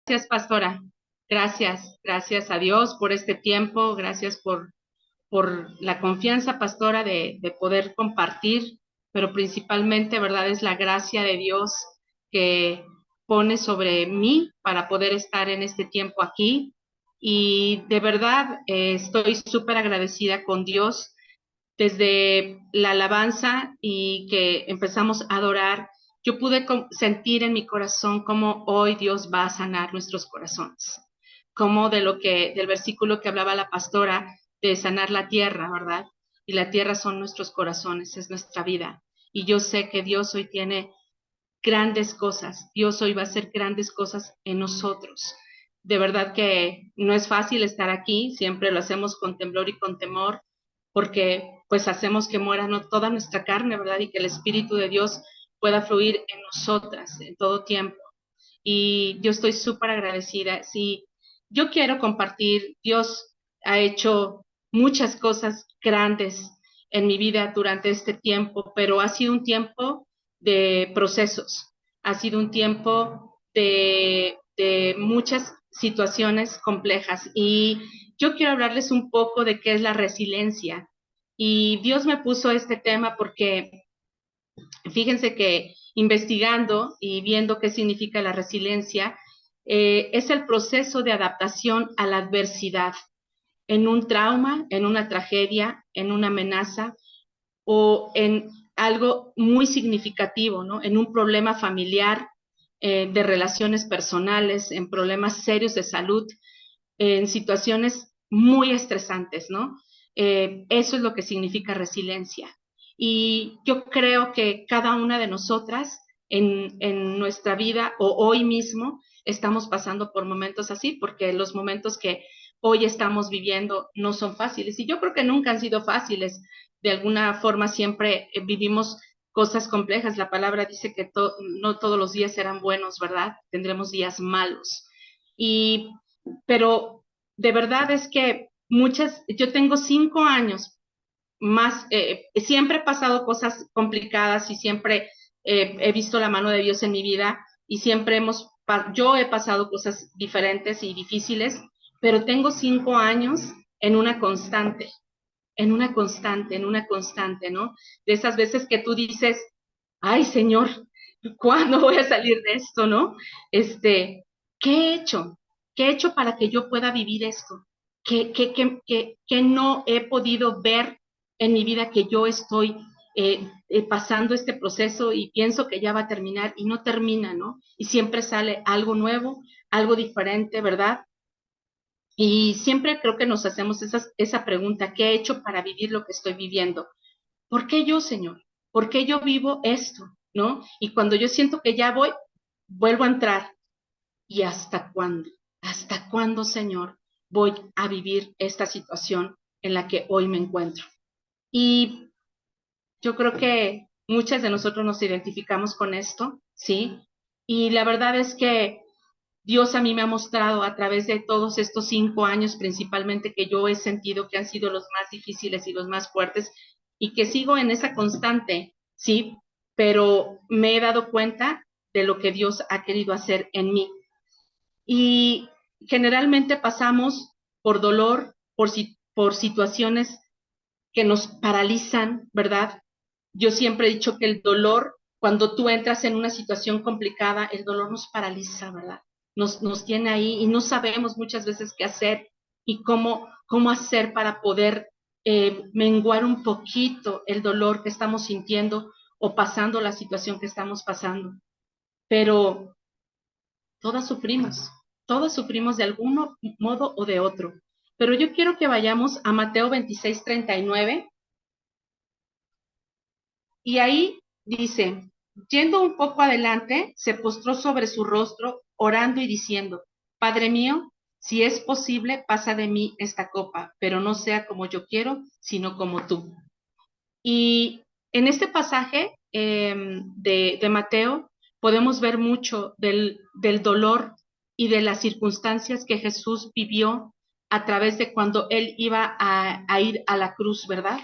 Gracias, pastora. Gracias a Dios por este tiempo, gracias por la confianza, pastora, de poder compartir, pero principalmente, ¿verdad? Es la gracia de Dios que pone sobre mí para poder estar en este tiempo aquí. Y de verdad, estoy súper agradecida con Dios desde la alabanza y que empezamos a adorar. Yo pude sentir en mi corazón cómo hoy Dios va a sanar nuestros corazones, como del versículo que hablaba la pastora, de sanar la tierra, ¿verdad? Y la tierra son nuestros corazones, es nuestra vida. Y yo sé que Dios hoy tiene grandes cosas, Dios hoy va a hacer grandes cosas en nosotros. De verdad que no es fácil estar aquí, siempre lo hacemos con temblor y con temor, porque pues hacemos que muera no toda nuestra carne, ¿verdad? Y que el Espíritu de Dios pueda fluir en nosotras en todo tiempo. Y yo estoy súper agradecida. Sí, yo quiero compartir, Dios ha hecho muchas cosas grandes en mi vida durante este tiempo, pero ha sido un tiempo de procesos, ha sido un tiempo de muchas situaciones complejas. Y yo quiero hablarles un poco de qué es la resiliencia. Y Dios me puso este tema porque fíjense que investigando y viendo qué significa la resiliencia, es el proceso de adaptación a la adversidad en un trauma, en una tragedia, en una amenaza o en algo muy significativo, ¿no? En un problema familiar, de relaciones personales, en problemas serios de salud, en situaciones muy estresantes, ¿no? Eso es lo que significa resiliencia. Y yo creo que cada una de nosotras en nuestra vida o hoy mismo estamos pasando por momentos así, porque los momentos que hoy estamos viviendo no son fáciles. Y yo creo que nunca han sido fáciles. De alguna forma siempre vivimos cosas complejas. La palabra dice que no todos los días serán buenos, ¿verdad? Tendremos días malos. Y pero de verdad es que yo tengo 5 años más, siempre he pasado cosas complicadas y siempre he visto la mano de Dios en mi vida y siempre yo he pasado cosas diferentes y difíciles, pero tengo 5 años en una constante, en una constante, ¿no? De esas veces que tú dices, ay Señor, ¿cuándo voy a salir de esto, no? Este, ¿qué he hecho? ¿Qué he hecho para que yo pueda vivir esto? ¿Qué no he podido ver en mi vida que yo estoy pasando este proceso y pienso que ya va a terminar y no termina, ¿no? Y siempre sale algo nuevo, algo diferente, ¿verdad? Y siempre creo que nos hacemos esa pregunta, ¿qué he hecho para vivir lo que estoy viviendo? ¿Por qué yo, Señor? ¿Por qué yo vivo esto? ¿No? Y cuando yo siento que ya voy, vuelvo a entrar. ¿Y hasta cuándo? ¿Hasta cuándo, Señor, voy a vivir esta situación en la que hoy me encuentro? Y yo creo que muchas de nosotros nos identificamos con esto, ¿sí? Y la verdad es que Dios a mí me ha mostrado a través de todos estos 5 años principalmente que yo he sentido que han sido los más difíciles y los más fuertes y que sigo en esa constante, sí, pero me he dado cuenta de lo que Dios ha querido hacer en mí. Y generalmente pasamos por dolor, por situaciones que nos paralizan, ¿verdad? Yo siempre he dicho que el dolor, cuando tú entras en una situación complicada, el dolor nos paraliza, ¿verdad? Nos tiene ahí y no sabemos muchas veces qué hacer y cómo hacer para poder menguar un poquito el dolor que estamos sintiendo o pasando la situación que estamos pasando. Pero todas sufrimos, todas sufrimos de algún modo o de otro. Pero yo quiero que vayamos a Mateo 26:39 y ahí dice, yendo un poco adelante, se postró sobre su rostro, orando y diciendo, Padre mío, si es posible, pasa de mí esta copa, pero no sea como yo quiero, sino como tú. Y en este pasaje de Mateo podemos ver mucho del dolor y de las circunstancias que Jesús vivió a través de cuando él iba a ir a la cruz, ¿verdad?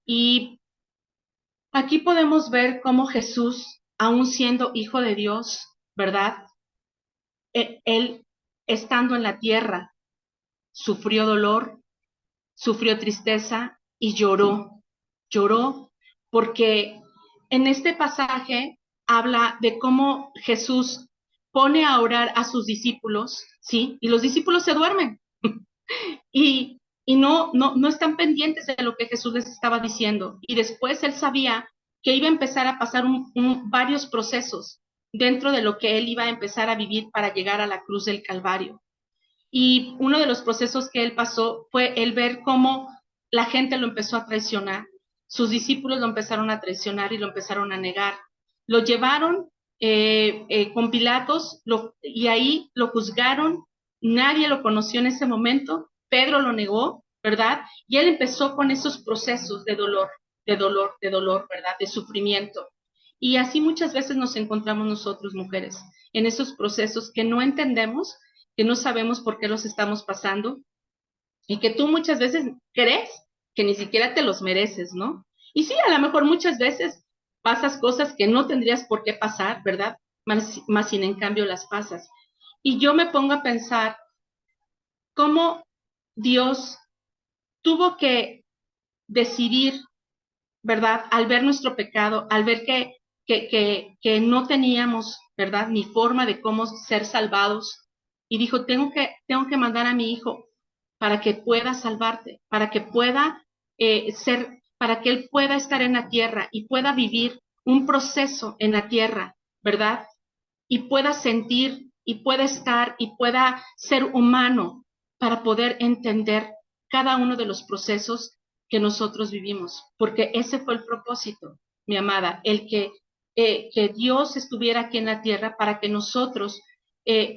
Y aquí podemos ver cómo Jesús, aun siendo hijo de Dios, ¿verdad? Él estando en la tierra, sufrió dolor, sufrió tristeza y lloró. Lloró porque en este pasaje habla de cómo Jesús pone a orar a sus discípulos, ¿sí? Y los discípulos se duermen y no están pendientes de lo que Jesús les estaba diciendo. Y después él sabía que iba a empezar a pasar varios procesos dentro de lo que él iba a empezar a vivir para llegar a la cruz del Calvario. Y uno de los procesos que él pasó fue el ver cómo la gente lo empezó a traicionar, sus discípulos lo empezaron a traicionar y lo empezaron a negar. Lo llevaron con Pilatos y ahí lo juzgaron, nadie lo conoció en ese momento, Pedro lo negó, ¿verdad? Y él empezó con esos procesos de dolor, de dolor, de dolor, ¿verdad? De sufrimiento. Y así muchas veces nos encontramos nosotros, mujeres, en esos procesos que no entendemos, que no sabemos por qué los estamos pasando y que tú muchas veces crees que ni siquiera te los mereces, ¿no? Y sí, a lo mejor muchas veces pasas cosas que no tendrías por qué pasar, ¿verdad? Más sin en cambio las pasas. Y yo me pongo a pensar cómo Dios tuvo que decidir, ¿verdad? Al ver nuestro pecado, al ver que no teníamos, ¿verdad? Ni forma de cómo ser salvados. Y dijo, tengo que mandar a mi hijo para que pueda salvarte, para que pueda para que él pueda estar en la tierra y pueda vivir un proceso en la tierra, ¿verdad? Y pueda sentir y pueda estar y pueda ser humano para poder entender cada uno de los procesos que nosotros vivimos, porque ese fue el propósito, mi amada, que Dios estuviera aquí en la tierra para que nosotros,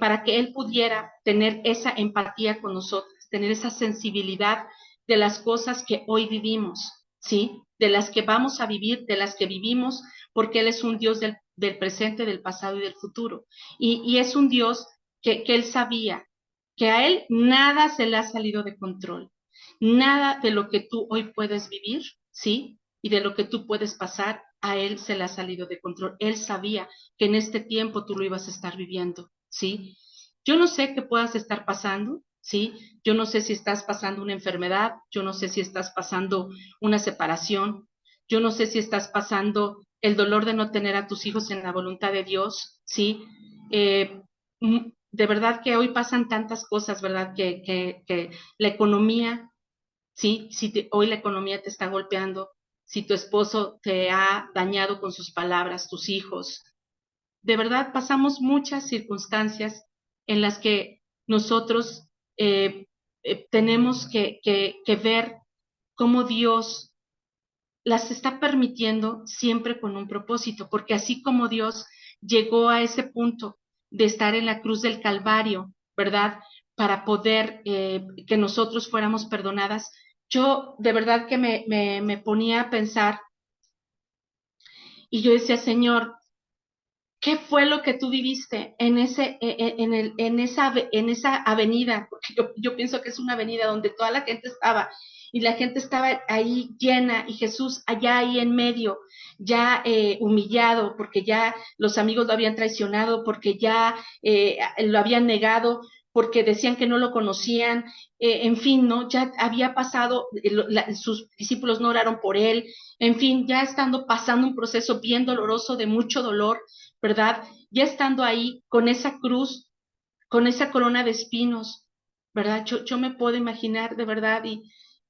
para que Él pudiera tener esa empatía con nosotros, tener esa sensibilidad de las cosas que hoy vivimos, ¿sí? De las que vamos a vivir, de las que vivimos, porque Él es un Dios del presente, del pasado y del futuro. Y es un Dios que Él sabía que a Él nada se le ha salido de control, nada de lo que tú hoy puedes vivir, ¿sí? Y de lo que tú puedes pasar, a Él se le ha salido de control. Él sabía que en este tiempo tú lo ibas a estar viviendo, ¿sí? Yo no sé qué puedas estar pasando, ¿sí? Yo no sé si estás pasando una enfermedad, yo no sé si estás pasando una separación, yo no sé si estás pasando el dolor de no tener a tus hijos en la voluntad de Dios, ¿sí? Eh, de verdad que hoy pasan tantas cosas, ¿verdad? Que la economía, ¿sí? Si hoy la economía te está golpeando, si tu esposo te ha dañado con sus palabras, tus hijos, de verdad pasamos muchas circunstancias en las que nosotros tenemos que ver cómo Dios las está permitiendo siempre con un propósito, porque así como Dios llegó a ese punto de estar en la cruz del Calvario, ¿verdad? Para poder que nosotros fuéramos perdonadas, yo de verdad que me ponía a pensar y yo decía, Señor, ¿qué fue lo que tú viviste en en esa avenida? Porque yo pienso que es una avenida donde toda la gente estaba y la gente estaba ahí llena y Jesús allá ahí en medio, ya humillado porque ya los amigos lo habían traicionado, porque ya lo habían negado, porque decían que no lo conocían, en fin, ¿no? Ya había pasado, sus discípulos no oraron por él, en fin, ya estando pasando un proceso bien doloroso de mucho dolor, ¿verdad? Ya estando ahí con esa cruz, con esa corona de espinos, ¿verdad? Yo me puedo imaginar de verdad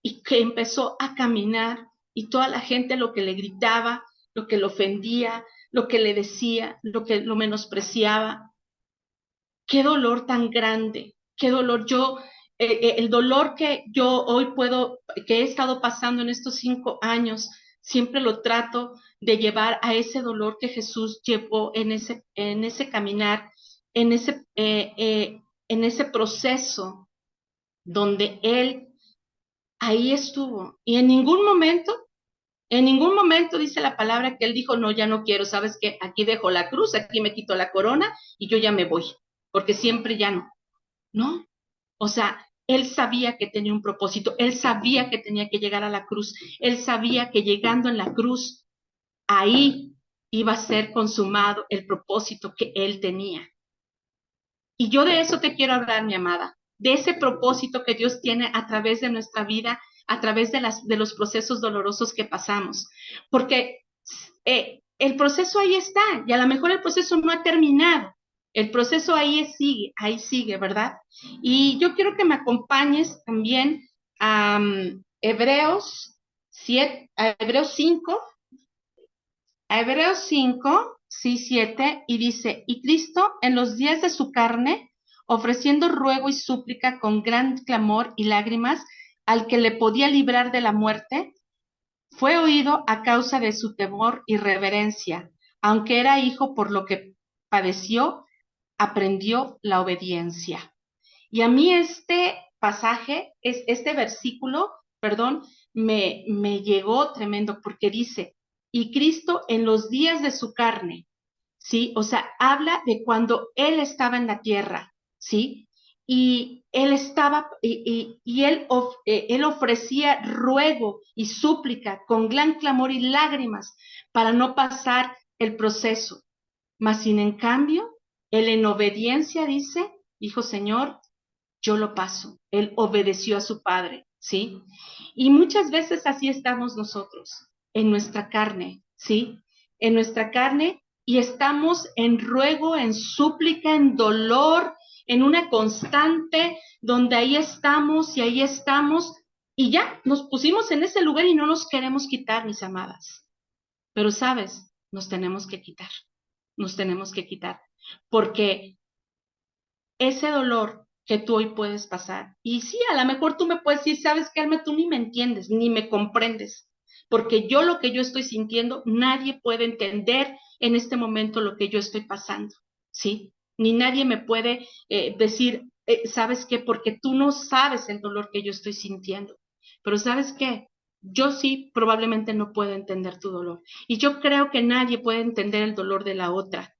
y que empezó a caminar y toda la gente lo que le gritaba, lo que le ofendía, lo que le decía, lo que lo menospreciaba. Qué dolor tan grande, qué dolor. El dolor que yo hoy que he estado pasando en estos 5 años, siempre lo trato de llevar a ese dolor que Jesús llevó en ese caminar, en ese proceso donde Él ahí estuvo. Y en ningún momento dice la palabra que Él dijo, no, ya no quiero, ¿sabes qué? Aquí dejo la cruz, aquí me quito la corona y yo ya me voy, porque siempre ya no. ¿No? O sea, él sabía que tenía un propósito, él sabía que tenía que llegar a la cruz, él sabía que llegando en la cruz, ahí iba a ser consumado el propósito que él tenía. Y yo de eso te quiero hablar, mi amada, de ese propósito que Dios tiene a través de nuestra vida, a través de los procesos dolorosos que pasamos. Porque el proceso ahí está, y a lo mejor el proceso no ha terminado. El proceso ahí sigue, ¿verdad? Y yo quiero que me acompañes también a Hebreos 7, a Hebreos 5, a Hebreos 5, sí, 7, y dice, y Cristo en los días de su carne, ofreciendo ruego y súplica con gran clamor y lágrimas al que le podía librar de la muerte, fue oído a causa de su temor y reverencia, aunque era hijo por lo que padeció, aprendió la obediencia. Y a mí este pasaje, este versículo, perdón, me llegó tremendo porque dice, y Cristo en los días de su carne, ¿sí? O sea, habla de cuando Él estaba en la tierra, ¿sí? Y Él estaba, y él ofrecía ruego y súplica con gran clamor y lágrimas para no pasar el proceso. Mas, sin en cambio, Él en obediencia dice, dijo, Señor, yo lo paso. Él obedeció a su padre, ¿sí? Y muchas veces así estamos nosotros, en nuestra carne, ¿sí? En nuestra carne y estamos en ruego, en súplica, en dolor, en una constante donde ahí estamos y ya nos pusimos en ese lugar y no nos queremos quitar, mis amadas. Pero sabes, nos tenemos que quitar, porque ese dolor que tú hoy puedes pasar. Y sí, a lo mejor tú me puedes decir, sabes qué, Alma, tú ni me entiendes, ni me comprendes, porque yo lo que yo estoy sintiendo, nadie puede entender en este momento lo que yo estoy pasando, ¿sí? Ni nadie me puede decir, ¿sabes qué? Porque tú no sabes el dolor que yo estoy sintiendo. Pero ¿sabes qué? Yo sí probablemente no puedo entender tu dolor. Y yo creo que nadie puede entender el dolor de la otra.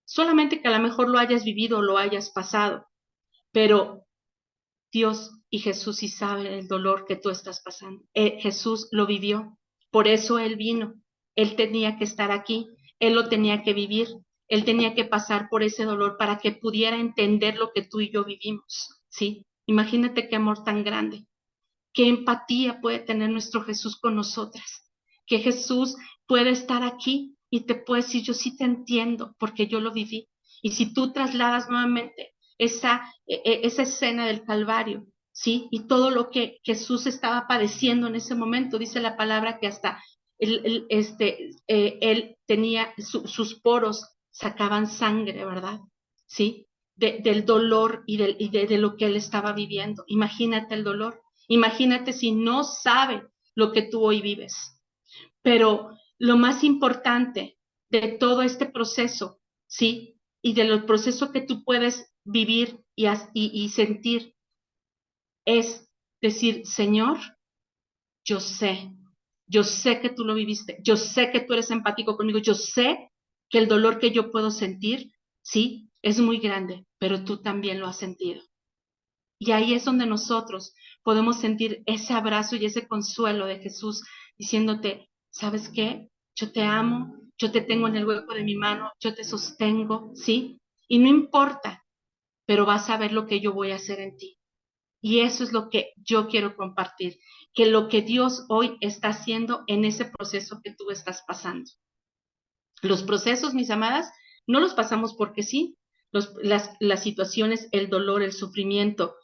Solamente que a lo mejor lo hayas vivido o lo hayas pasado, pero Dios y Jesús sí saben el dolor que tú estás pasando. Jesús lo vivió, por eso Él vino. Él tenía que estar aquí, Él lo tenía que vivir, Él tenía que pasar por ese dolor para que pudiera entender lo que tú y yo vivimos, ¿sí? Imagínate qué amor tan grande, qué empatía puede tener nuestro Jesús con nosotras, que Jesús puede estar aquí y te puede decir, yo sí te entiendo porque yo lo viví. Y si tú trasladas nuevamente esa escena del Calvario, ¿sí? Y todo lo que Jesús estaba padeciendo en ese momento, dice la palabra que hasta él tenía sus poros, sacaban sangre, ¿verdad? ¿Sí? Del dolor de lo que él estaba viviendo. Imagínate el dolor. Imagínate si no sabe lo que tú hoy vives. Pero lo más importante de todo este proceso, ¿sí? Y de los procesos que tú puedes vivir y sentir es decir, Señor, yo yo sé que tú lo viviste, yo sé que tú eres empático conmigo, yo sé que el dolor que yo puedo sentir, sí, es muy grande, pero tú también lo has sentido. Y ahí es donde nosotros podemos sentir ese abrazo y ese consuelo de Jesús diciéndote, ¿sabes qué? Yo te amo, yo te tengo en el hueco de mi mano, yo te sostengo, ¿sí? Y no importa, pero vas a ver lo que yo voy a hacer en ti. Y eso es lo que yo quiero compartir, que lo que Dios hoy está haciendo en ese proceso que tú estás pasando. Los procesos, mis amadas, no los pasamos porque sí. Las situaciones, el dolor, el sufrimiento,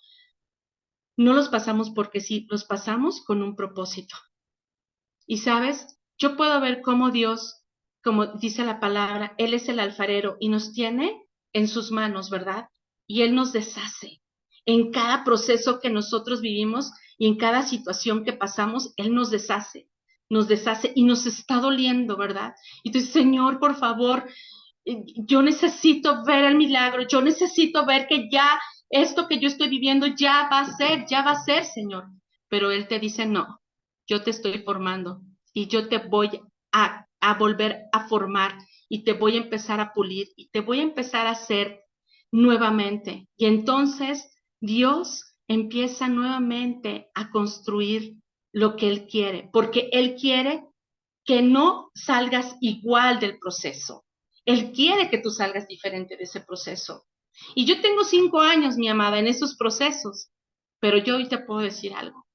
no los pasamos porque sí, los pasamos con un propósito. Y sabes, yo puedo ver cómo Dios, como dice la palabra, Él es el alfarero y nos tiene en sus manos, ¿verdad? Y Él nos deshace. En cada proceso que nosotros vivimos y en cada situación que pasamos, Él nos deshace y nos está doliendo, ¿verdad? Y tú dices, Señor, por favor, yo necesito ver el milagro, yo necesito ver que ya esto que yo estoy viviendo ya va a ser, Señor. Pero Él te dice, no, yo te estoy formando y yo te voy a volver a formar y te voy a empezar a pulir y te voy a empezar a hacer nuevamente. Y entonces Dios empieza nuevamente a construir lo que Él quiere, porque Él quiere que no salgas igual del proceso. Él quiere que tú salgas diferente de ese proceso. Y yo tengo 5 años, mi amada, en esos procesos, pero yo hoy te puedo decir algo.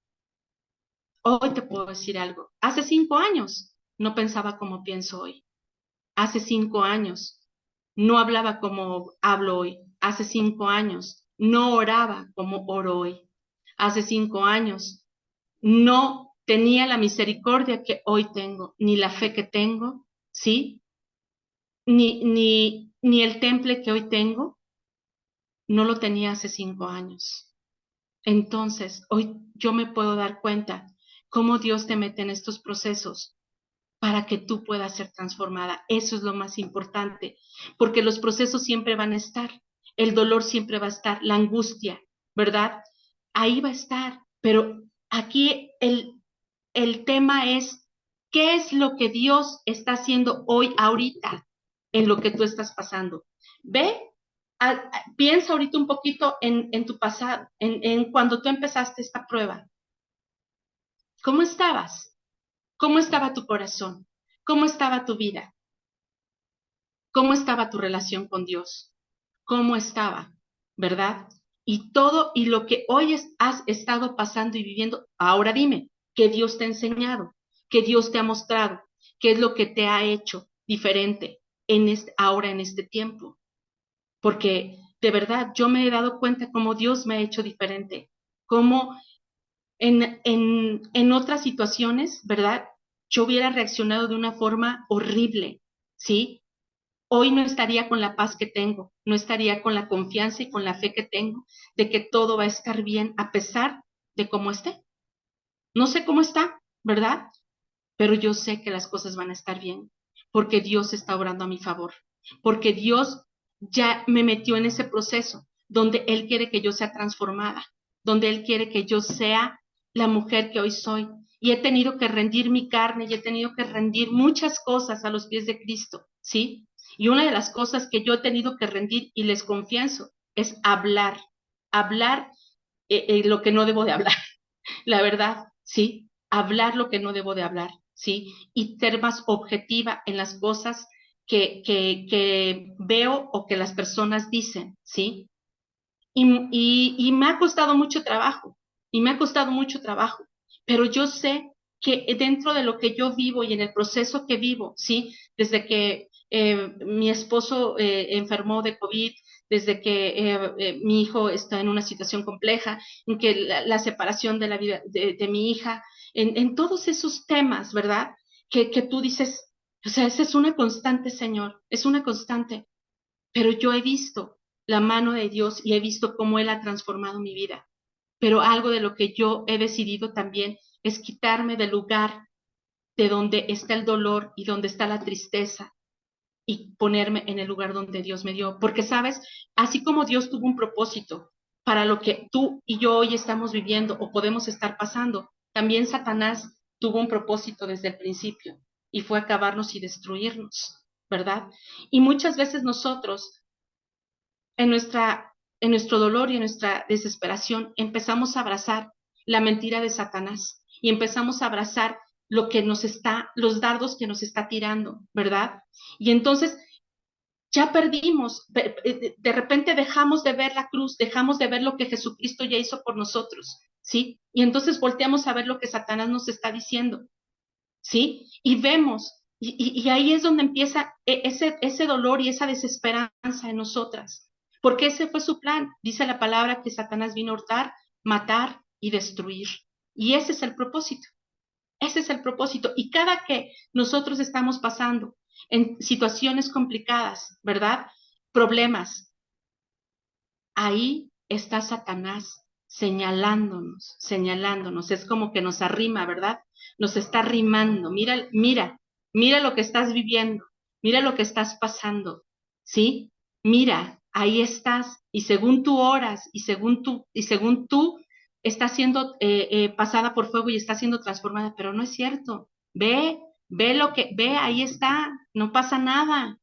Hoy te puedo decir algo. Hace 5 años no pensaba como pienso hoy. Hace 5 años no hablaba como hablo hoy. Hace 5 años no oraba como oro hoy. Hace 5 años no tenía la misericordia que hoy tengo, ni la fe que tengo, ¿sí? Ni el temple que hoy tengo, no lo tenía hace 5 años. Entonces, hoy yo me puedo dar cuenta cómo Dios te mete en estos procesos para que tú puedas ser transformada. Eso es lo más importante, porque los procesos siempre van a estar, el dolor siempre va a estar, la angustia, ¿verdad? Ahí va a estar, pero aquí el tema es, ¿qué es lo que Dios está haciendo hoy, ahorita, en lo que tú estás pasando? Ve, piensa ahorita un poquito en tu pasado, en cuando tú empezaste esta prueba. ¿Cómo estabas? ¿Cómo estaba tu corazón? ¿Cómo estaba tu vida? ¿Cómo estaba tu relación con Dios? ¿Cómo estaba? ¿Verdad? Y todo y lo que hoy has estado pasando y viviendo, ahora dime, ¿qué Dios te ha enseñado? ¿Qué Dios te ha mostrado? ¿Qué es lo que te ha hecho diferente ahora en este tiempo? Porque de verdad yo me he dado cuenta cómo Dios me ha hecho diferente, cómo en otras situaciones, ¿verdad? Yo hubiera reaccionado de una forma horrible, ¿sí? Hoy no estaría con la paz que tengo, no estaría con la confianza y con la fe que tengo de que todo va a estar bien a pesar de cómo esté. No sé cómo está, ¿verdad? Pero yo sé que las cosas van a estar bien, porque Dios está obrando a mi favor, porque Dios ya me metió en ese proceso donde Él quiere que yo sea transformada, donde Él quiere que yo sea la mujer que hoy soy. Y he tenido que rendir mi carne y he tenido que rendir muchas cosas a los pies de Cristo, ¿sí? Y una de las cosas que yo he tenido que rendir, y les confieso, es hablar lo que no debo de hablar, la verdad, ¿sí? Hablar lo que no debo de hablar, ¿sí? Y ser más objetiva en las cosas que veo o que las personas dicen, ¿sí? Y me ha costado mucho trabajo, y me ha costado mucho trabajo, pero yo sé que dentro de lo que yo vivo y en el proceso que vivo, ¿sí? Desde que mi esposo enfermó de COVID, desde que mi hijo está en una situación compleja, en que la separación de la vida de mi hija, en todos esos temas, ¿verdad? Que tú dices, o sea, esa es una constante, Señor, es una constante, pero yo he visto la mano de Dios y he visto cómo Él ha transformado mi vida. Pero algo de lo que yo he decidido también es quitarme del lugar de donde está el dolor y donde está la tristeza y ponerme en el lugar donde Dios me dio. Porque, sabes, así como Dios tuvo un propósito para lo que tú y yo hoy estamos viviendo o podemos estar pasando, también Satanás tuvo un propósito desde el principio y fue acabarnos y destruirnos, ¿verdad? Y muchas veces nosotros en nuestro dolor y en nuestra desesperación, empezamos a abrazar la mentira de Satanás y empezamos a abrazar los dardos que nos está tirando, ¿verdad? Y entonces ya perdimos, de repente dejamos de ver la cruz, dejamos de ver lo que Jesucristo ya hizo por nosotros, ¿sí? Y entonces volteamos a ver lo que Satanás nos está diciendo, ¿sí? Y vemos, y ahí es donde empieza ese dolor y esa desesperanza en nosotras, porque ese fue su plan. Dice la palabra que Satanás vino a hurtar, matar y destruir. Y ese es el propósito. Y cada que nosotros estamos pasando en situaciones complicadas, ¿verdad? Problemas, ahí está Satanás señalándonos, señalándonos. Es como que nos arrima, ¿verdad? Nos está arrimando. Mira, mira, mira lo que estás viviendo, mira lo que estás pasando, ¿sí? Mira, ahí estás. Y según tú oras y según tú estás siendo pasada por fuego y estás siendo transformada, pero no es cierto. Ve, ahí está, no pasa nada.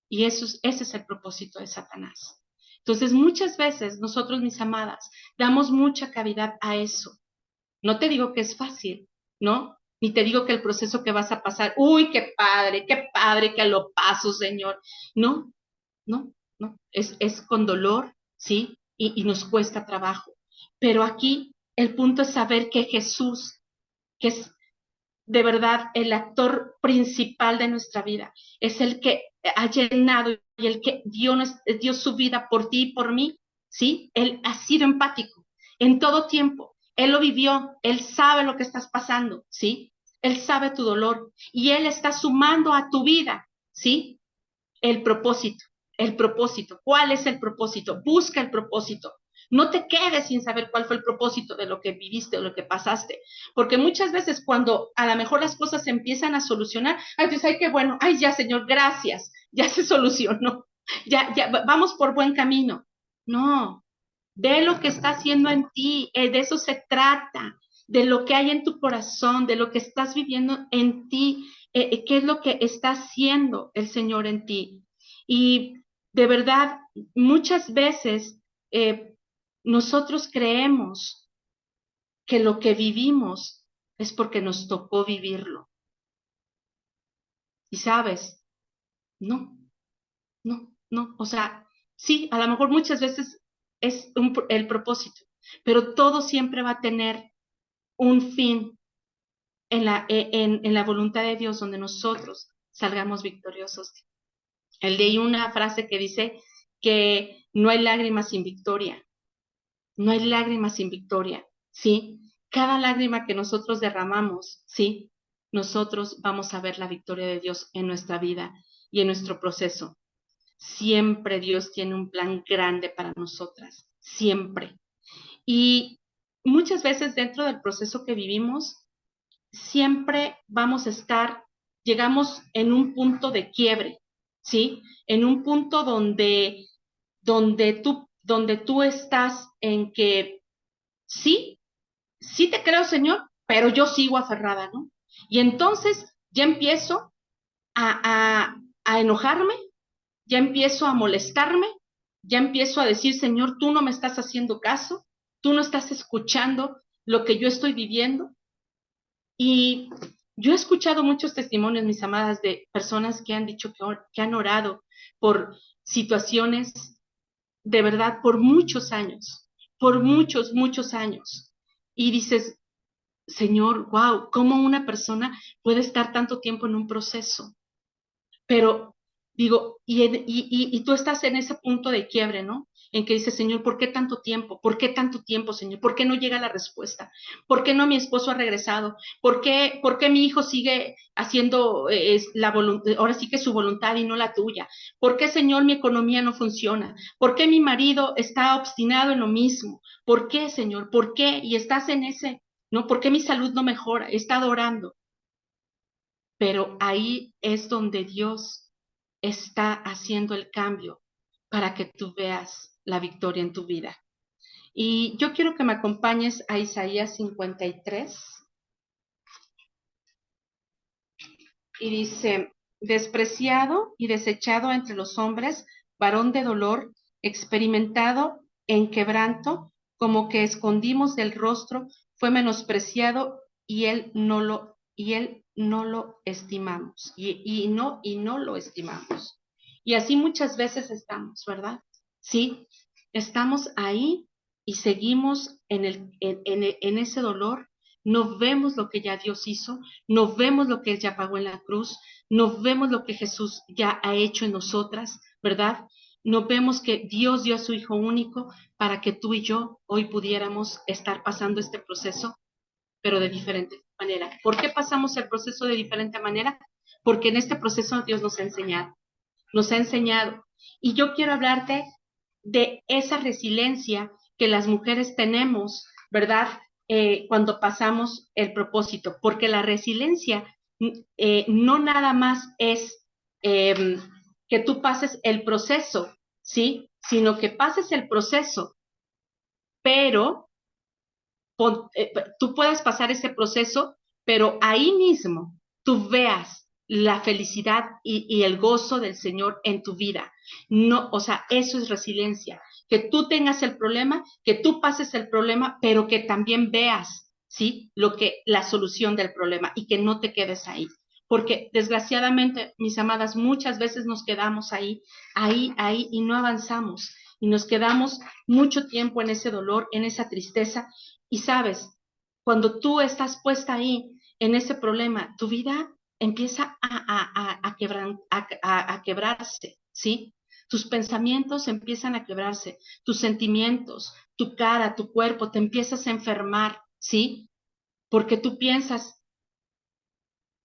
Y ese es el propósito de Satanás. Entonces, muchas veces nosotros, mis amadas, damos mucha cavidad a eso. No te digo que es fácil, ¿no? Ni te digo que el proceso que vas a pasar, uy, qué padre que lo paso, Señor. No, no. ¿no? Es con dolor, ¿sí? Y nos cuesta trabajo. Pero aquí el punto es saber que Jesús, que es de verdad el actor principal de nuestra vida, es el que ha llenado y el que dio su vida por ti y por mí, ¿sí? Él ha sido empático en todo tiempo. Él lo vivió, él sabe lo que estás pasando, ¿sí? Él sabe tu dolor y él está sumando a tu vida, ¿sí? El propósito, el propósito. ¿Cuál es el propósito? Busca el propósito. No te quedes sin saber cuál fue el propósito de lo que viviste o lo que pasaste. Porque muchas veces cuando a lo mejor las cosas se empiezan a solucionar, ay, dices, ay, qué bueno, ay, ya, Señor, gracias, ya se solucionó, ya, vamos por buen camino. No, ve lo que está haciendo en ti, de eso se trata, de lo que hay en tu corazón, de lo que estás viviendo en ti, qué es lo que está haciendo el Señor en ti. Y de verdad, muchas veces nosotros creemos que lo que vivimos es porque nos tocó vivirlo. Y sabes, no, no. O sea, sí, a lo mejor muchas veces es el propósito, pero todo siempre va a tener un fin en la voluntad de Dios donde nosotros salgamos victoriosos. Leí una frase que dice que no hay lágrimas sin victoria, no hay lágrimas sin victoria, ¿sí? Cada lágrima que nosotros derramamos, ¿sí? Nosotros vamos a ver la victoria de Dios en nuestra vida y en nuestro proceso. Siempre Dios tiene un plan grande para nosotras, siempre. Y muchas veces dentro del proceso que vivimos, siempre vamos a estar, llegamos en un punto de quiebre, ¿sí? En un punto donde tú estás en que sí, sí te creo, Señor, pero yo sigo aferrada, ¿no? Y entonces ya empiezo a enojarme, ya empiezo a molestarme, ya empiezo a decir, Señor, tú no me estás haciendo caso, tú no estás escuchando lo que yo estoy viviendo. Y yo he escuchado muchos testimonios, mis amadas, de personas que han dicho que han orado por situaciones de verdad por muchos años. Y dices, Señor, wow, ¿cómo una persona puede estar tanto tiempo en un proceso? Pero digo, y tú estás en ese punto de quiebre, ¿no? En que dices, Señor, ¿por qué tanto tiempo? ¿Por qué tanto tiempo, Señor? ¿Por qué no llega la respuesta? ¿Por qué no mi esposo ha regresado? ¿Por qué mi hijo sigue haciendo la voluntad, ahora sí que su voluntad y no la tuya? ¿Por qué, Señor, mi economía no funciona? ¿Por qué mi marido está obstinado en lo mismo? ¿Por qué, Señor? ¿Por qué? Y estás en ese, ¿no? ¿Por qué mi salud no mejora? He estado orando, pero ahí es donde Dios está haciendo el cambio para que tú veas la victoria en tu vida. Y yo quiero que me acompañes a Isaías 53 y dice, despreciado y desechado entre los hombres, varón de dolor, experimentado en quebranto, como que escondimos del rostro, fue menospreciado y él no lo estimamos y no lo estimamos. Y así muchas veces estamos, ¿verdad? Sí, estamos ahí y seguimos en ese dolor, no vemos lo que ya Dios hizo, no vemos lo que Él ya pagó en la cruz, no vemos lo que Jesús ya ha hecho en nosotras, ¿verdad? No vemos que Dios dio a su Hijo único para que tú y yo hoy pudiéramos estar pasando este proceso, pero de diferente manera. ¿Por qué pasamos el proceso de diferente manera? Porque en este proceso Dios nos ha enseñado, nos ha enseñado. Y yo quiero hablarte de esa resiliencia que las mujeres tenemos, ¿verdad? Cuando pasamos el propósito, porque la resiliencia no nada más es eh, que tú pases el proceso, ¿sí? Sino que pases el proceso, pero tú puedas pasar ese proceso, pero ahí mismo tú veas la felicidad y el gozo del Señor en tu vida. No, o sea, eso es resiliencia. Que tú tengas el problema, que tú pases el problema, pero que también veas, ¿sí? La solución del problema y que no te quedes ahí. porque desgraciadamente, mis amadas, muchas veces nos quedamos ahí y no avanzamos y nos quedamos mucho tiempo en ese dolor, en esa tristeza. Y sabes, cuando tú estás puesta ahí en ese problema, tu vida empieza a quebrarse, ¿sí? Tus pensamientos empiezan a quebrarse, tus sentimientos, tu cara, tu cuerpo, te empiezas a enfermar, ¿sí? Porque tú piensas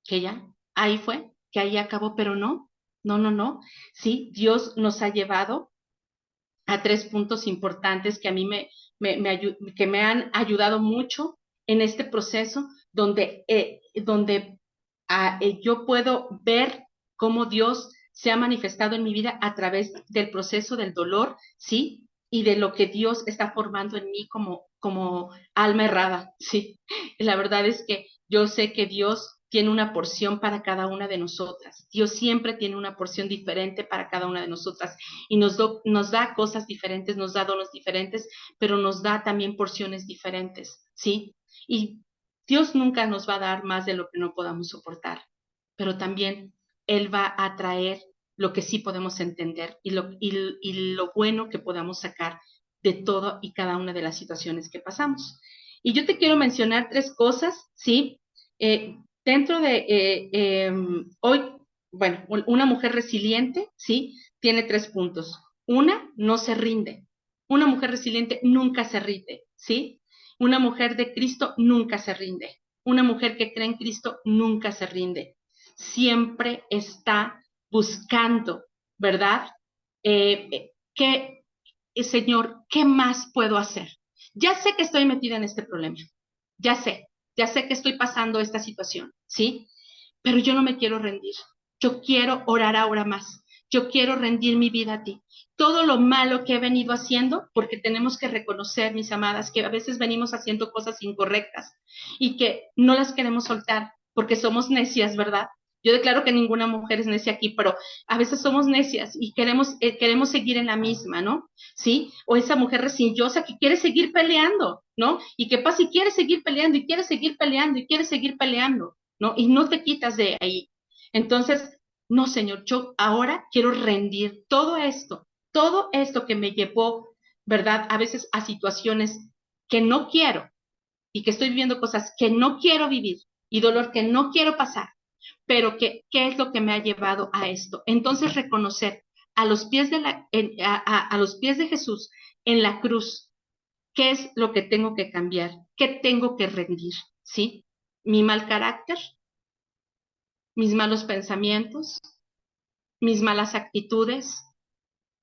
que ya, ahí fue, que ahí acabó, pero no, no, no, no. Sí, Dios nos ha llevado a tres puntos importantes que a mí que me han ayudado mucho en este proceso, donde yo puedo ver cómo Dios se ha manifestado en mi vida a través del proceso del dolor, ¿sí? Y de lo que Dios está formando en mí como alma errada, ¿sí? La verdad es que yo sé que Dios tiene una porción para cada una de nosotras. Dios siempre tiene una porción diferente para cada una de nosotras y nos da cosas diferentes, nos da dones diferentes, pero nos da también porciones diferentes, ¿sí? Y Dios nunca nos va a dar más de lo que no podamos soportar, pero también Él va a traer lo que sí podemos entender y lo bueno que podamos sacar de todo y cada una de las situaciones que pasamos. Y yo te quiero mencionar tres cosas, ¿sí? Dentro de hoy, bueno, una mujer resiliente, ¿sí? Tiene tres puntos. Una, no se rinde. Una mujer resiliente nunca se rinde, ¿sí? Una mujer de Cristo nunca se rinde. Una mujer que cree en Cristo nunca se rinde. Siempre está buscando, ¿verdad? Señor, ¿qué más puedo hacer? Ya sé que estoy metida en este problema. Ya ya sé que estoy pasando esta situación, ¿sí? Pero yo no me quiero rendir. Yo quiero orar ahora más. Yo quiero rendir mi vida a ti. Todo lo malo que he venido haciendo, porque tenemos que reconocer, mis amadas, que a veces venimos haciendo cosas incorrectas y que no las queremos soltar porque somos necias, ¿verdad? Yo declaro que ninguna mujer es necia aquí, pero a veces somos necias y queremos seguir en la misma, ¿no? ¿Sí? O esa mujer resillosa que quiere seguir peleando, ¿no? ¿Y qué pasa? Y quiere seguir peleando, y quiere seguir peleando, y quiere seguir peleando, ¿no? Y no te quitas de ahí. Entonces, no, Señor, yo ahora quiero rendir todo esto que me llevó, ¿verdad? A veces a situaciones que no quiero y que estoy viviendo cosas que no quiero vivir y dolor que no quiero pasar, pero ¿qué es lo que me ha llevado a esto? Entonces, reconocer a los pies a los pies de Jesús en la cruz, ¿qué es lo que tengo que cambiar? ¿Qué tengo que rendir? ¿Sí? Mi mal carácter, mis malos pensamientos, mis malas actitudes,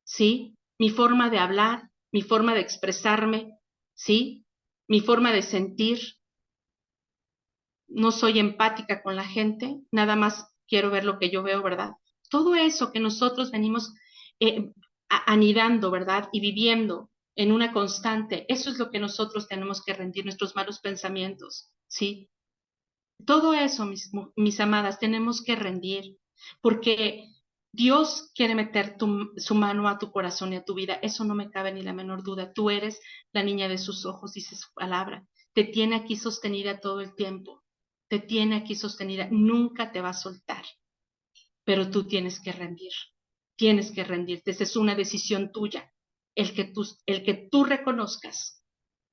¿sí? Mi forma de hablar, mi forma de expresarme, ¿sí? Mi forma de sentir. No soy empática con la gente, nada más quiero ver lo que yo veo, ¿verdad? Todo eso que nosotros venimos eh, anidando, ¿verdad? Y viviendo en una constante, eso es lo que nosotros tenemos que rendir, nuestros malos pensamientos, ¿sí? Todo eso, mis amadas, tenemos que rendir, porque Dios quiere meter su mano a tu corazón y a tu vida. Eso no me cabe ni la menor duda. Tú eres la niña de sus ojos, dice su palabra. Te tiene aquí sostenida todo el tiempo. Te tiene aquí sostenida. Nunca te va a soltar, pero tú tienes que rendir. Tienes que rendirte. Esa es una decisión tuya. El que tú reconozcas,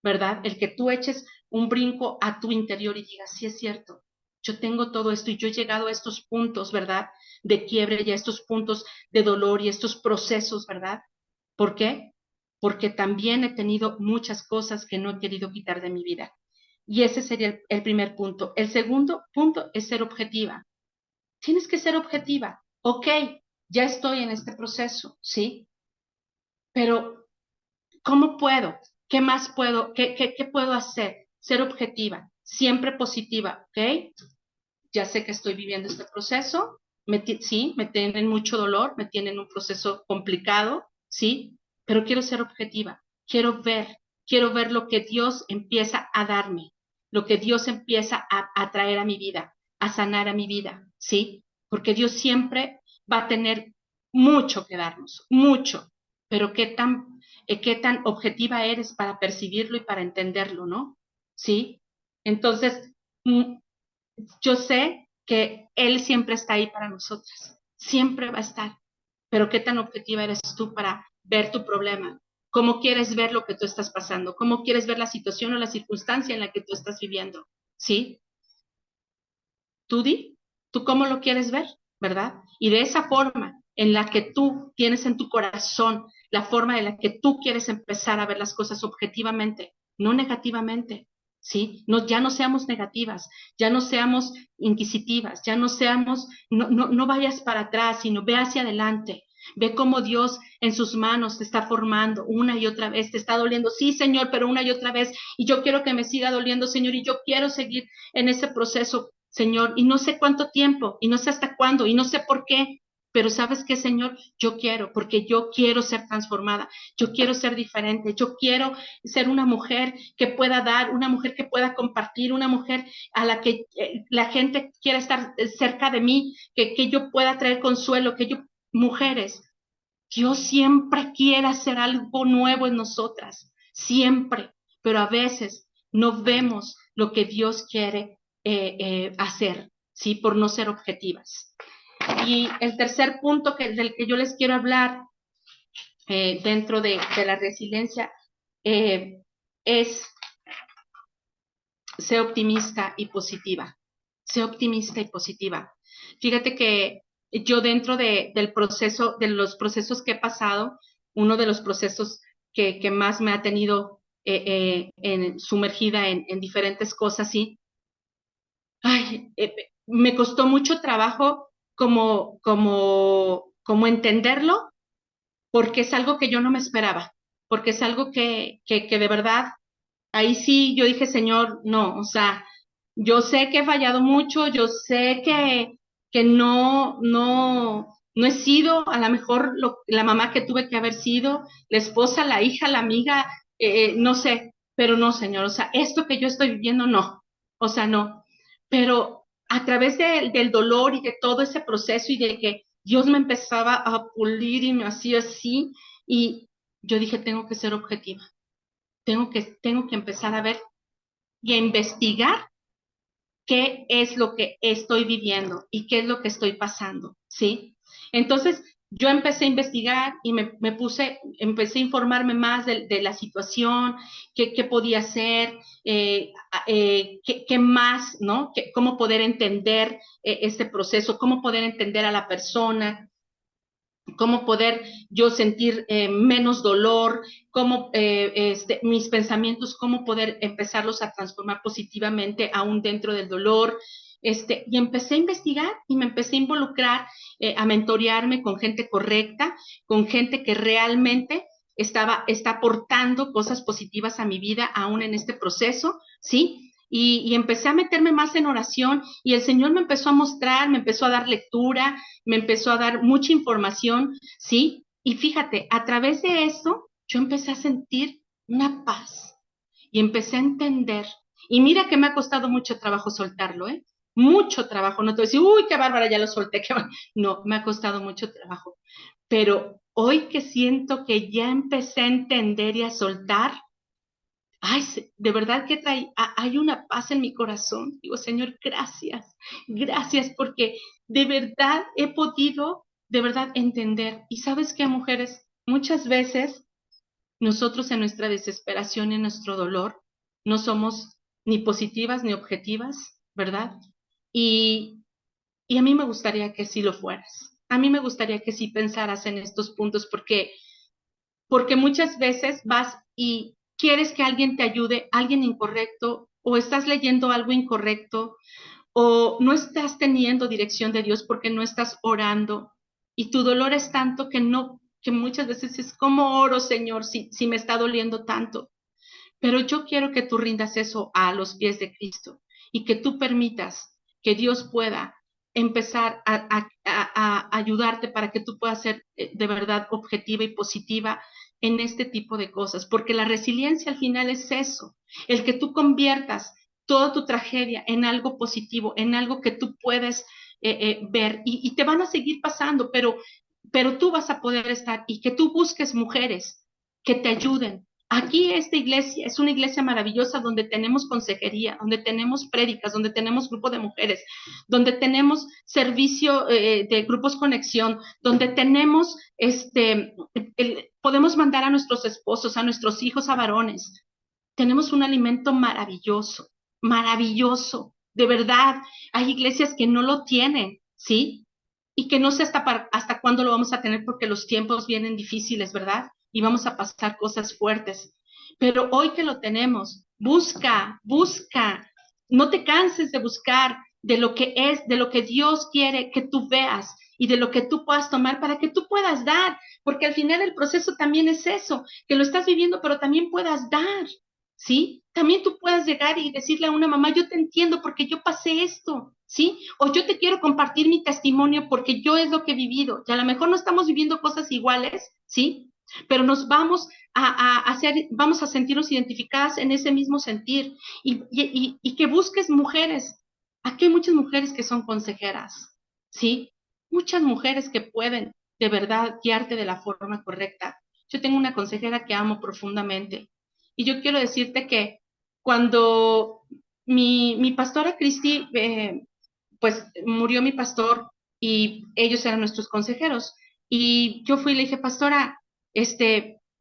¿verdad? El que tú eches un brinco a tu interior y digas, sí es cierto, yo tengo todo esto y yo he llegado a estos puntos, ¿verdad? De quiebre y a estos puntos de dolor y estos procesos, ¿verdad? ¿Por qué? Porque también he tenido muchas cosas que no he querido quitar de mi vida. Y ese sería el primer punto. El segundo punto es ser objetiva. Tienes que ser objetiva. Ok, ya estoy en este proceso, ¿sí? Pero ¿cómo puedo? ¿Qué más puedo? ¿Qué puedo hacer? Ser objetiva, siempre positiva, ¿ok? Ya sé que estoy viviendo este proceso, sí, me tienen mucho dolor, me tienen un proceso complicado, sí, pero quiero ser objetiva, quiero ver lo que Dios empieza a darme, lo que Dios empieza a traer a mi vida, a sanar a mi vida, sí, porque Dios siempre va a tener mucho que darnos, mucho, pero qué tan objetiva eres para percibirlo y para entenderlo, ¿no? Sí, entonces, yo sé que Él siempre está ahí para nosotras, siempre va a estar. Pero ¿qué tan objetiva eres tú para ver tu problema? ¿Cómo quieres ver lo que tú estás pasando? ¿Cómo quieres ver la situación o la circunstancia en la que tú estás viviendo? ¿Sí? Tú di, tú cómo lo quieres ver, ¿verdad? Y de esa forma en la que tú tienes en tu corazón, la forma en la que tú quieres empezar a ver las cosas objetivamente, no negativamente, ¿sí? No, ya no seamos negativas, ya no seamos inquisitivas, ya no seamos, no vayas para atrás, sino ve hacia adelante. Ve cómo Dios en sus manos te está formando una y otra vez, te está doliendo, sí, Señor, pero una y otra vez, y yo quiero que me siga doliendo, Señor, y yo quiero seguir en ese proceso, Señor, y no sé cuánto tiempo, y no sé hasta cuándo, y no sé por qué, pero ¿sabes qué, Señor? Yo quiero, porque yo quiero ser transformada, yo quiero ser diferente, yo quiero ser una mujer que pueda dar, una mujer que pueda compartir, una mujer a la que la gente quiera estar cerca de mí, que yo pueda traer consuelo, que yo, mujeres, Dios siempre quiere hacer algo nuevo en nosotras, siempre, pero a veces no vemos lo que Dios quiere hacer, ¿sí? Por no ser objetivas. Y el tercer punto del que yo les quiero hablar dentro de la resiliencia es ser optimista y positiva. Ser optimista y positiva. Fíjate que yo dentro del proceso, de los procesos que he pasado, uno de los procesos que más me ha tenido sumergida en diferentes cosas, sí, ay, me costó mucho trabajo como entenderlo, porque es algo que yo no me esperaba, porque es algo que de verdad, ahí sí yo dije, Señor, no, o sea, yo sé que he fallado mucho, yo sé que no he sido a lo mejor la mamá que tuve que haber sido, la esposa, la hija, la amiga, no sé, pero no, Señor, o sea, esto que yo estoy viviendo, no, o sea, no, pero a través del dolor y de todo ese proceso y de que Dios me empezaba a pulir y me hacía así, y yo dije, tengo que ser objetiva, tengo que empezar a ver y a investigar qué es lo que estoy viviendo y qué es lo que estoy pasando, ¿sí? Entonces, yo empecé a investigar y empecé a informarme más de la situación, qué podía hacer, qué más, ¿no? Cómo poder entender este proceso, cómo poder entender a la persona, cómo poder yo sentir menos dolor, cómo mis pensamientos, cómo poder empezarlos a transformar positivamente aún dentro del dolor. Y empecé a investigar y me empecé a involucrar, a mentorearme con gente correcta, con gente que realmente está aportando cosas positivas a mi vida aún en este proceso, ¿sí? Y empecé a meterme más en oración y el Señor me empezó a mostrar, me empezó a dar lectura, me empezó a dar mucha información, ¿sí? Y fíjate, a través de eso yo empecé a sentir una paz y empecé a entender. Y mira que me ha costado mucho trabajo soltarlo, ¿eh? Mucho trabajo. No te voy a decir, uy, qué bárbara, ya lo solté. No, me ha costado mucho trabajo. Pero hoy que siento que ya empecé a entender y a soltar, ay, de verdad que hay una paz en mi corazón. Digo, Señor, gracias porque de verdad he podido, de verdad, entender. Y sabes qué, mujeres, muchas veces nosotros en nuestra desesperación y en nuestro dolor no somos ni positivas ni objetivas, ¿verdad? Y, y a mí me gustaría que sí lo fueras. A mí me gustaría que sí pensaras en estos puntos porque muchas veces vas y quieres que alguien te ayude, alguien incorrecto, o estás leyendo algo incorrecto, o no estás teniendo dirección de Dios porque no estás orando, y tu dolor es tanto que muchas veces es como oro, Señor, si me está doliendo tanto. Pero yo quiero que tú rindas eso a los pies de Cristo y que tú permitas que Dios pueda empezar a ayudarte para que tú puedas ser de verdad objetiva y positiva en este tipo de cosas, porque la resiliencia al final es eso, el que tú conviertas toda tu tragedia en algo positivo, en algo que tú puedes ver y te van a seguir pasando, pero tú vas a poder estar y que tú busques mujeres que te ayuden Aquí esta iglesia es una iglesia maravillosa donde tenemos consejería, donde tenemos prédicas, donde tenemos grupo de mujeres, donde tenemos servicio de grupos conexión, donde tenemos, podemos mandar a nuestros esposos, a nuestros hijos, a varones. Tenemos un alimento maravilloso, maravilloso, de verdad. Hay iglesias que no lo tienen, ¿sí? Y que no sé hasta cuándo lo vamos a tener porque los tiempos vienen difíciles, ¿verdad? Y vamos a pasar cosas fuertes. Pero hoy que lo tenemos, busca, busca, no te canses de buscar de lo que es, de lo que Dios quiere que tú veas y de lo que tú puedas tomar para que tú puedas dar, porque al final el proceso también es eso, que lo estás viviendo, pero también puedas dar, ¿sí? También tú puedas llegar y decirle a una mamá, yo te entiendo porque yo pasé esto, ¿sí? O yo te quiero compartir mi testimonio porque yo es lo que he vivido. Y a lo mejor no estamos viviendo cosas iguales, ¿sí? Pero nos vamos vamos a sentirnos identificadas en ese mismo sentir y que busques mujeres. Aquí hay muchas mujeres que son consejeras, ¿sí? Muchas mujeres que pueden de verdad guiarte de la forma correcta. Yo tengo una consejera que amo profundamente y yo quiero decirte que cuando mi pastora Cristi, pues murió mi pastor y ellos eran nuestros consejeros. Y yo fui y le dije, pastora,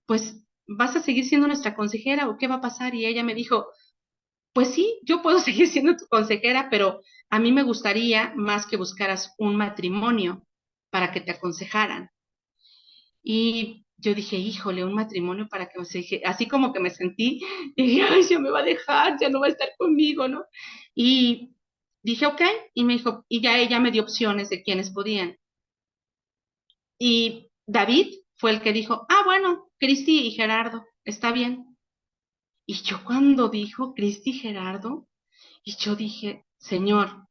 pues, ¿vas a seguir siendo nuestra consejera o qué va a pasar? Y ella me dijo, pues sí, yo puedo seguir siendo tu consejera, pero a mí me gustaría más que buscaras un matrimonio para que te aconsejaran. Y yo dije, híjole, un matrimonio para que, o sea, así como que me sentí, dije, ay, ya me va a dejar, ya no va a estar conmigo, ¿no? Y dije, ok, y me dijo, y ya ella me dio opciones de quienes podían. Y David fue el que dijo, ah, bueno, Cristi y Gerardo, está bien. Y yo cuando dijo Cristi y Gerardo, y yo dije, Señor,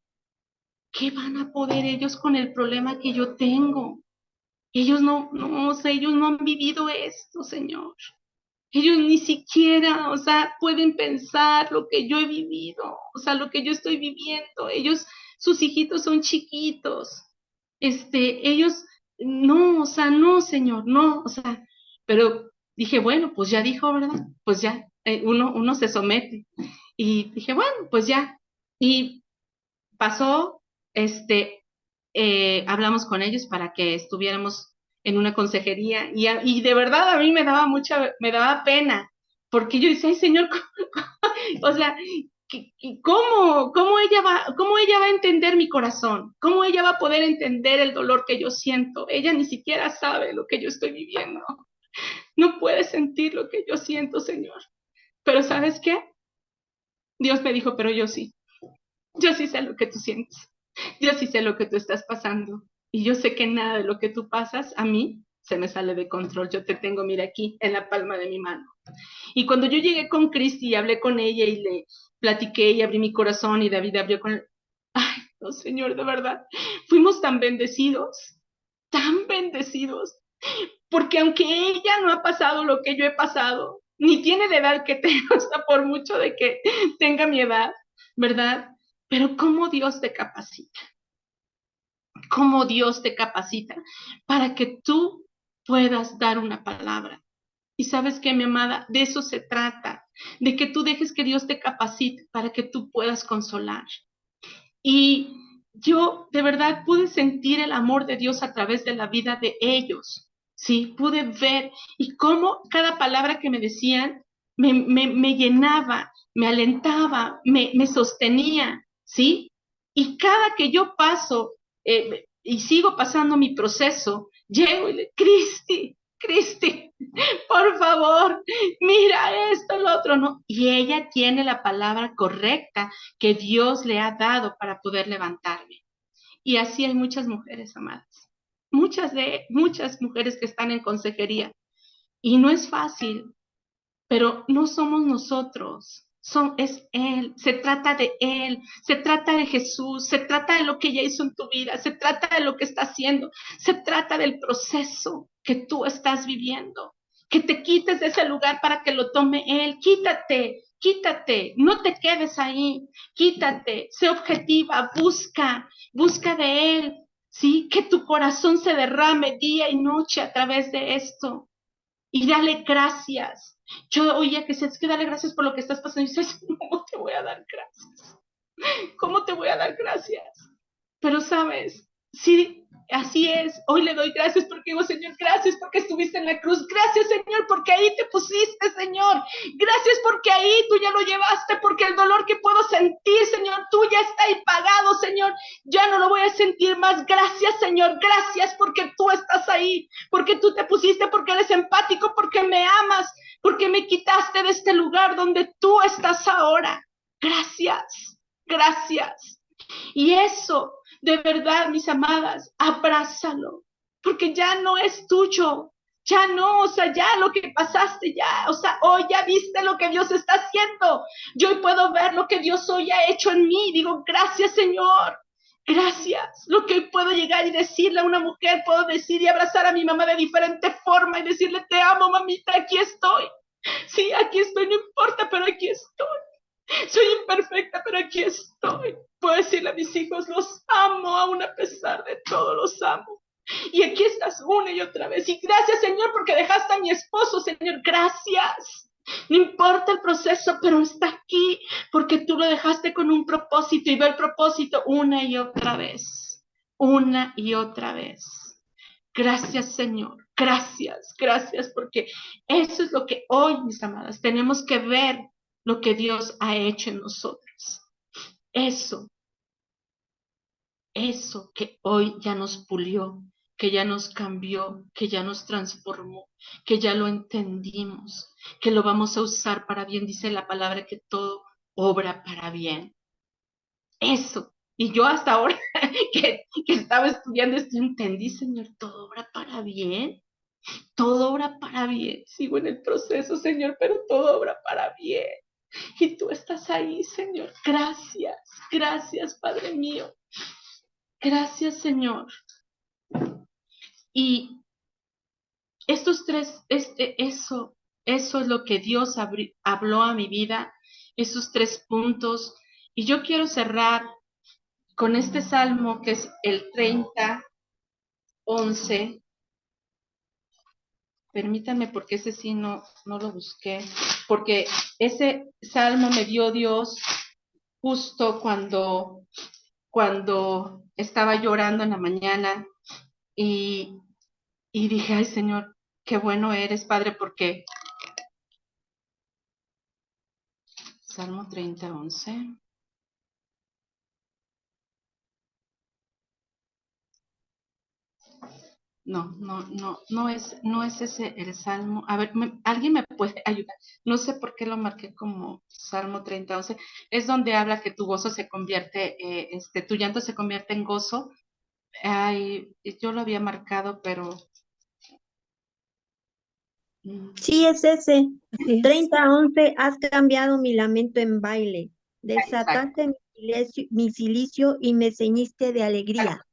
¿qué van a poder ellos con el problema que yo tengo? Ellos no, o sea, ellos no han vivido esto, Señor. Ellos ni siquiera, o sea, pueden pensar lo que yo he vivido, o sea, lo que yo estoy viviendo. Ellos, sus hijitos son chiquitos. Ellos, no, o sea, no, Señor, no, o sea, pero dije, bueno, pues ya dijo, ¿verdad? Pues ya, uno se somete. Y dije, bueno, pues ya. Y pasó, hablamos con ellos para que estuviéramos en una consejería y de verdad a mí me daba pena, porque yo decía, ay Señor, o sea, cómo ella va a entender mi corazón? ¿Cómo ella va a poder entender el dolor que yo siento? Ella ni siquiera sabe lo que yo estoy viviendo. No puede sentir lo que yo siento, Señor. Pero ¿sabes qué? Dios me dijo, pero yo sí sé lo que tú sientes. Yo sí sé lo que tú estás pasando. Y yo sé que nada de lo que tú pasas a mí se me sale de control. Yo te tengo, mira, aquí en la palma de mi mano. Y cuando yo llegué con Cristi y hablé con ella y le platiqué y abrí mi corazón y David abrió con él. Ay, no, Señor, de verdad. Fuimos tan bendecidos, porque aunque ella no ha pasado lo que yo he pasado, ni tiene la edad que tengo, hasta por mucho de que tenga mi edad, ¿verdad? Pero cómo Dios te capacita, cómo Dios te capacita para que tú puedas dar una palabra. Y sabes que, mi amada, de eso se trata, de que tú dejes que Dios te capacite para que tú puedas consolar. Y yo de verdad pude sentir el amor de Dios a través de la vida de ellos, ¿sí? Pude ver y cómo cada palabra que me decían me llenaba, me alentaba, me sostenía, ¿sí? Y cada que yo paso y sigo pasando mi proceso, llego y le, Cristi, por favor, mira esto, lo otro, ¿no? Y ella tiene la palabra correcta que Dios le ha dado para poder levantarme. Y así hay muchas mujeres, amadas. Muchas mujeres que están en consejería. Y no es fácil, pero no somos nosotros. Es Él, se trata de Él, se trata de Jesús, se trata de lo que ella hizo en tu vida, se trata de lo que está haciendo, se trata del proceso que tú estás viviendo. Que te quites de ese lugar para que lo tome Él. Quítate, no te quedes ahí, quítate, sé objetiva, busca de Él, ¿sí? Que tu corazón se derrame día y noche a través de esto. y dale gracias. Yo oía que es que dale gracias por lo que estás pasando. Y dices, ¿cómo te voy a dar gracias? ¿Cómo te voy a dar gracias? Pero sabes, sí, así es. Hoy le doy gracias porque digo, Señor, gracias porque estuviste en la cruz. Gracias, Señor, porque ahí te pusiste, Señor. Gracias porque ahí tú ya lo llevaste, porque el dolor que puedo sentir, Señor, tú ya está ahí pagado, Señor. Ya no lo voy a sentir más. Gracias, Señor. Gracias porque tú estás ahí, porque tú te pusiste, porque eres empático, porque me amas, porque me quitaste de este lugar donde tú estás ahora. Gracias, gracias. Y eso, de verdad, mis amadas, abrázalo, porque ya no es tuyo, ya no, o sea, ya lo que pasaste, ya, o sea, hoy ya viste lo que Dios está haciendo. Yo hoy puedo ver lo que Dios hoy ha hecho en mí. Digo, gracias, Señor. Gracias. Lo que hoy puedo llegar y decirle a una mujer, puedo decir y abrazar a mi mamá de diferente forma y decirle, te amo, mamita, aquí estoy. Sí, aquí estoy, no importa, pero aquí estoy. Soy imperfecta, pero aquí estoy. Puedo decirle a mis hijos, los amo, aún a pesar de todo, los amo. Y aquí estás una y otra vez. Y gracias, Señor, porque dejaste a mi esposo, Señor, gracias. No importa el proceso, pero está aquí, porque tú lo dejaste con un propósito y veo el propósito una y otra vez. Una y otra vez. Gracias, Señor. Gracias, gracias, porque eso es lo que hoy, mis amadas, tenemos que ver lo que Dios ha hecho en nosotros. Eso que hoy ya nos pulió, que ya nos cambió, que ya nos transformó, que ya lo entendimos, que lo vamos a usar para bien, dice la palabra que todo obra para bien. Eso. Y yo hasta ahora que estaba estudiando esto, entendí, Señor, todo obra para bien. Todo obra para bien. Sigo en el proceso, Señor, pero todo obra para bien. Y tú estás ahí, Señor. Gracias, gracias, Padre mío. Gracias, Señor. Y estos tres, eso es lo que Dios habló a mi vida, esos tres puntos. Y yo quiero cerrar con este salmo que es el 30:11. Permítanme porque ese sí no lo busqué, porque ese salmo me dio Dios justo cuando estaba llorando en la mañana y, y dije, ay Señor, qué bueno eres, Padre, porque Salmo 30:11. No es ese el salmo. A ver, ¿alguien me puede ayudar? No sé por qué lo marqué como Salmo 30:11. Es donde habla que tu gozo se convierte, tu llanto se convierte en gozo. Ay, yo lo había marcado, pero Sí, es ese. Así es. 30:11, has cambiado mi lamento en baile. exacto, Desataste mi cilicio y me ceñiste de alegría.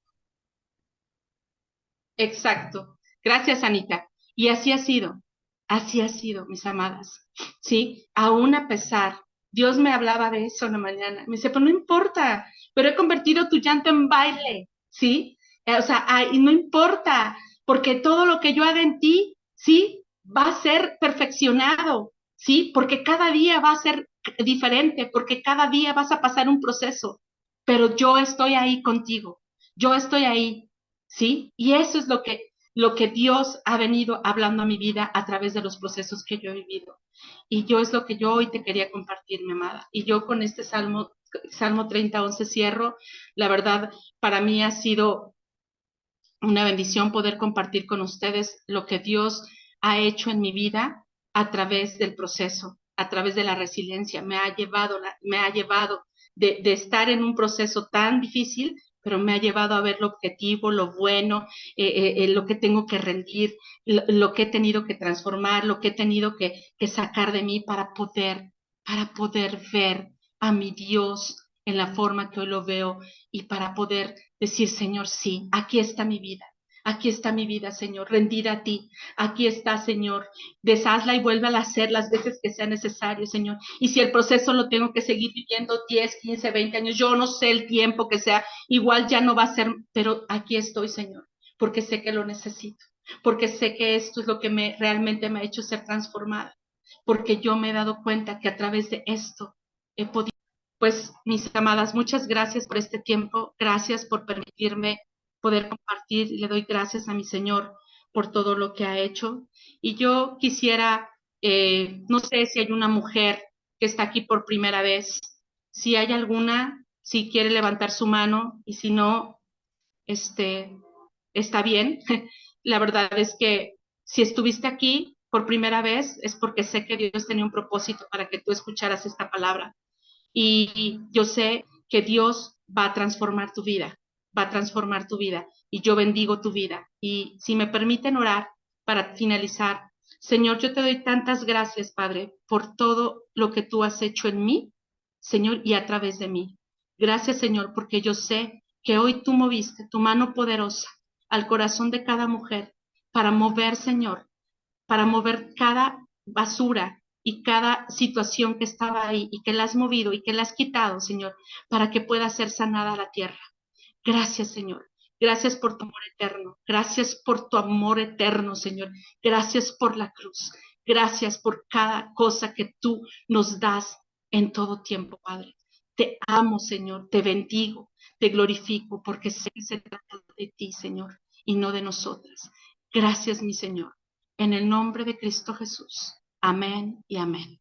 exacto. Gracias, Anita. Y así ha sido, mis amadas. Sí, aún a pesar, Dios me hablaba de eso en la mañana. Me dice, pues no importa, pero he convertido tu llanto en baile, ¿sí? O sea, y no importa, porque todo lo que yo haga en ti, ¿sí? Va a ser perfeccionado, ¿sí? Porque cada día va a ser diferente, porque cada día vas a pasar un proceso, pero yo estoy ahí contigo, yo estoy ahí, ¿sí? Y eso es lo que Dios ha venido hablando a mi vida a través de los procesos que yo he vivido. Y yo es lo que yo hoy te quería compartir, mi amada. Y yo con este Salmo 30:11 cierro. La verdad, para mí ha sido una bendición poder compartir con ustedes lo que Dios ha hecho en mi vida a través del proceso, a través de la resiliencia. Me ha llevado de estar en un proceso tan difícil, pero me ha llevado a ver lo objetivo, lo bueno, lo que tengo que rendir, lo que he tenido que transformar, lo que he tenido que sacar de mí para poder ver a mi Dios en la forma que hoy lo veo y para poder decir, Señor, sí, aquí está mi vida, Señor, rendida a ti, aquí está, Señor, deshazla y vuélvala a hacer las veces que sea necesario, Señor, y si el proceso lo tengo que seguir viviendo 10, 15, 20 años, yo no sé el tiempo que sea, igual ya no va a ser, pero aquí estoy, Señor, porque sé que lo necesito, porque sé que esto es lo que realmente me ha hecho ser transformada, porque yo me he dado cuenta que a través de esto he podido. Pues, mis amadas, muchas gracias por este tiempo, gracias por permitirme poder compartir, y le doy gracias a mi Señor por todo lo que ha hecho. Y yo quisiera, no sé si hay una mujer que está aquí por primera vez, si hay alguna, si quiere levantar su mano, y si no, está bien. La verdad es que si estuviste aquí por primera vez es porque sé que Dios tenía un propósito para que tú escucharas esta palabra. Y yo sé que Dios va a transformar tu vida, va a transformar tu vida. Y yo bendigo tu vida. Y si me permiten orar para finalizar, Señor, yo te doy tantas gracias, Padre, por todo lo que tú has hecho en mí, Señor, y a través de mí. Gracias, Señor, porque yo sé que hoy tú moviste tu mano poderosa al corazón de cada mujer para mover, Señor, para mover cada basura y cada situación que estaba ahí y que la has movido y que la has quitado, Señor, para que pueda ser sanada la tierra. Gracias, Señor. Gracias por tu amor eterno. Gracias por tu amor eterno, Señor. Gracias por la cruz. Gracias por cada cosa que tú nos das en todo tiempo, Padre. Te amo, Señor. Te bendigo. Te glorifico porque sé que se trata de ti, Señor, y no de nosotras. Gracias, mi Señor. En el nombre de Cristo Jesús. Amén y amén.